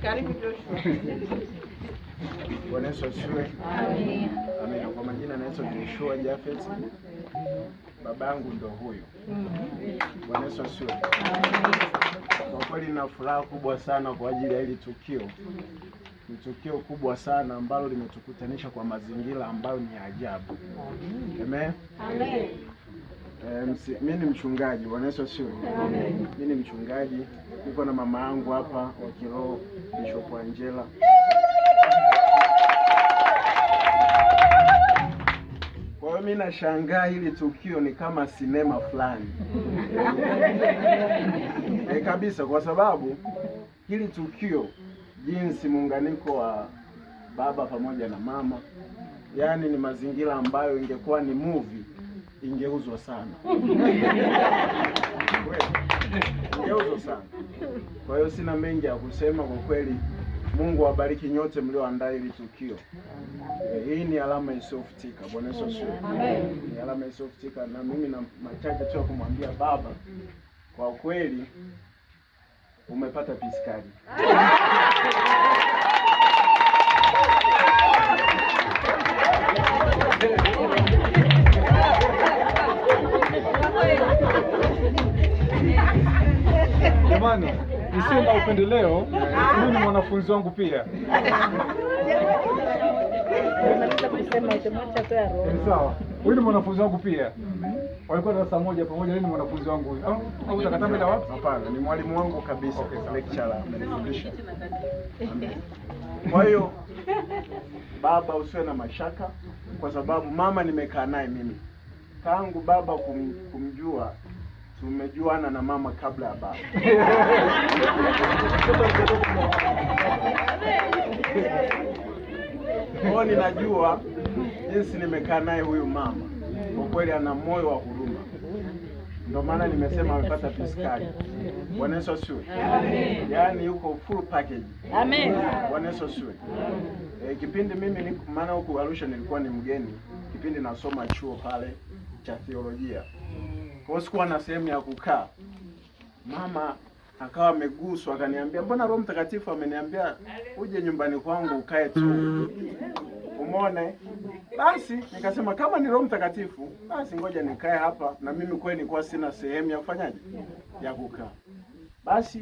Karibu Joshua. Bwana Yesu asifiwe. Amen. Amen. Kwa majina naitwa Joshua Jafet. Babangu ndo huyo. Bwana Yesu asifiwe. Kwa kweli na furaha kubwa sana kwa ajili ya hili tukio. Ni tukio kubwa sana ambalo limetukutanisha kwa mazingira ambayo ni ajabu. Amen. Amen. Mimi ni mchungaji. Bwana Yesu asifiwe. Amen. Mimi ni mchungaji. Niko na mama yangu hapa wa kiroho, Bishop Angela. Kwa hiyo mimi nashangaa hili tukio ni kama sinema fulani. Kabisa, kwa sababu hili tukio jinsi muunganiko wa baba pamoja na mama, yani ni mazingira ambayo ingekuwa ni movie ingeuzwa sana. Ingeuzwa sana. Kwa hiyo sina mengi ya kusema kwa kweli. Mungu awabariki nyote mlioandaa hili tukio. Hii ni alama isiyofutika. Bwana Yesu asifiwe. Amen. Ni alama isiyofutika, na mimi na machache tu kumwambia baba, kwa kweli umepata piskari. Jamani, nisiwe na upendeleo, huyu ni mwanafunzi wangu pia. Sawa, huyu ni mwanafunzi wangu pia. Walikuwa darasa moja pamoja, yeye ni mwanafunzi wangu huyu. Au utakataa mbele wapi? Hapana, ni mwalimu wangu kabisa, lecturer amenifundisha. Kwa hiyo baba, usiwe na mashaka, kwa sababu mama nimekaa naye mimi. Tangu baba kumjua, tumejuana na mama kabla ya baba. Kwa ninajua jinsi nimekaa naye huyu mama. Kwa kweli ana moyo wa huruma. Ndio maana nimesema amepata piskari. Bwana Yesu asifiwe. Amen. Yaani yuko full package. Amen. Bwana Yesu asifiwe. Kipindi mimi maana huko Arusha nilikuwa ni mgeni. Kipindi nasoma chuo pale cha theolojia. Kwa hiyo sikuwa na sehemu ya kukaa. Mama akawa ameguswa, akaniambia, mbona Roho Mtakatifu ameniambia uje nyumbani kwangu ukae tu. Umeona? Basi nikasema kama ni Roho Mtakatifu, basi ngoja nikae hapa, na mimi kweli nilikuwa sina sehemu ya kufanyaje? Ya kukaa. Basi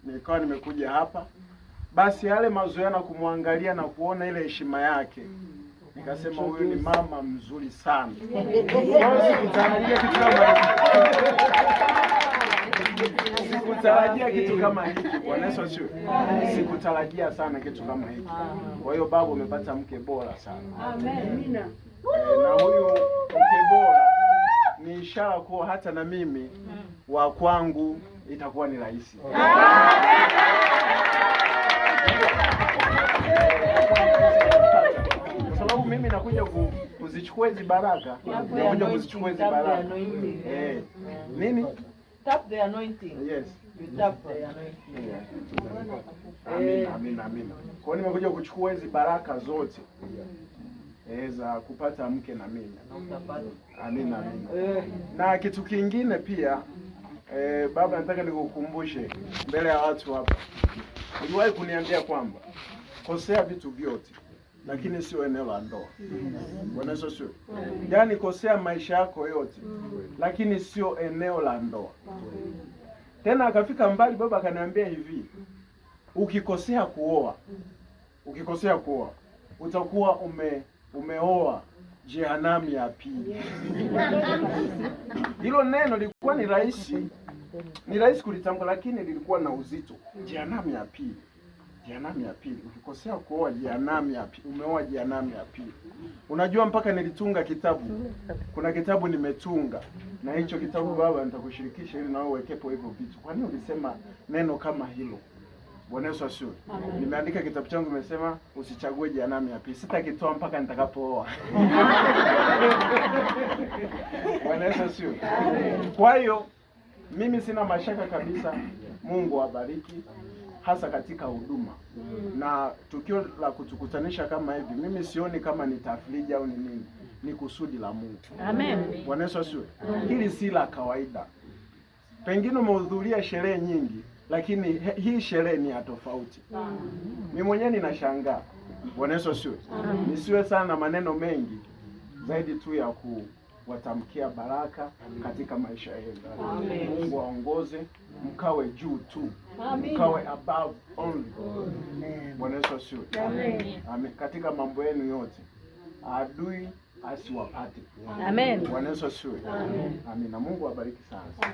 nikawa nimekuja hapa. Basi yale mazoea na kumwangalia na kuona ile heshima yake, nikasema huyu ni mama mzuri sana. Sikutarajia kitu kama hiki. Sikutarajia kitu kama hiki. Bwana Yesu asifiwe. Sikutarajia sana kitu kama hiki. Kwa hiyo baba umepata mke bora sana. Amen. Na huyu mke bora ni ishara kuwa hata na mimi wa kwangu itakuwa ni rahisi. Kwa sababu mimi nakuja kuzichukua hizi baraka. Nakuja kuzichukua hizi baraka. Nini? Tap the anointing. Yes. You tap the anointing. Amina. Kwa hiyo nimekuja kuchukua hizi baraka zote za kupata mke na mimi. Amina. Na kitu kingine pia baba, nataka nikukumbushe mbele ya watu hapa. Uliwahi kuniambia kwamba kosea vitu vyote lakini sio eneo la ndoa. Bwana Yesu asifiwe. Yaani kosea maisha yako yote lakini sio eneo la ndoa. Tena akafika mbali baba akaniambia hivi, ukikosea kuoa utakuwa umeoa jehanamu ya pili. Hilo neno lilikuwa ni rahisi kulitamka, lakini lilikuwa na uzito. Jehanamu ya pili. Ukikosea kuoa jehanamu ya pili, umeoa jehanamu ya pili. Unajua mpaka nilitunga kitabu. Kuna kitabu nimetunga. Na hicho kitabu baba nitakushirikisha ili nawe uwekepo hivyo vitu. Kwa nini ulisema neno kama hilo? Bwana Yesu asifiwe. Nimeandika kitabu changu nimesema usichague jehanamu ya pili. Sitakitoa mpaka nitakapooa. Bwana Yesu asifiwe. Kwa hiyo mimi sina mashaka kabisa. Mungu awabariki hasa katika huduma. Na tukio la kutukutanisha kama hivi, mimi sioni kama ni tafrija au ni nini. Ni kusudi la Mungu. Amen. Bwana Yesu asifiwe. Hili si la kawaida. Pengine umehudhuria sherehe nyingi, lakini hii sherehe ni ya tofauti. Mimi mwenyewe ninashangaa. Bwana Yesu asifiwe. Nisiwe sana na maneno mengi, zaidi tu ya kuwatamkia baraka katika maisha yenu. Mungu aongoze, mkawe juu tu. Mkawe above only. Bwana Yesu asifiwe. Amen. Katika mambo yenu yote, adui asiwapate. Amen. Bwana Yesu asifiwe. Amen. Na Mungu awabariki sana.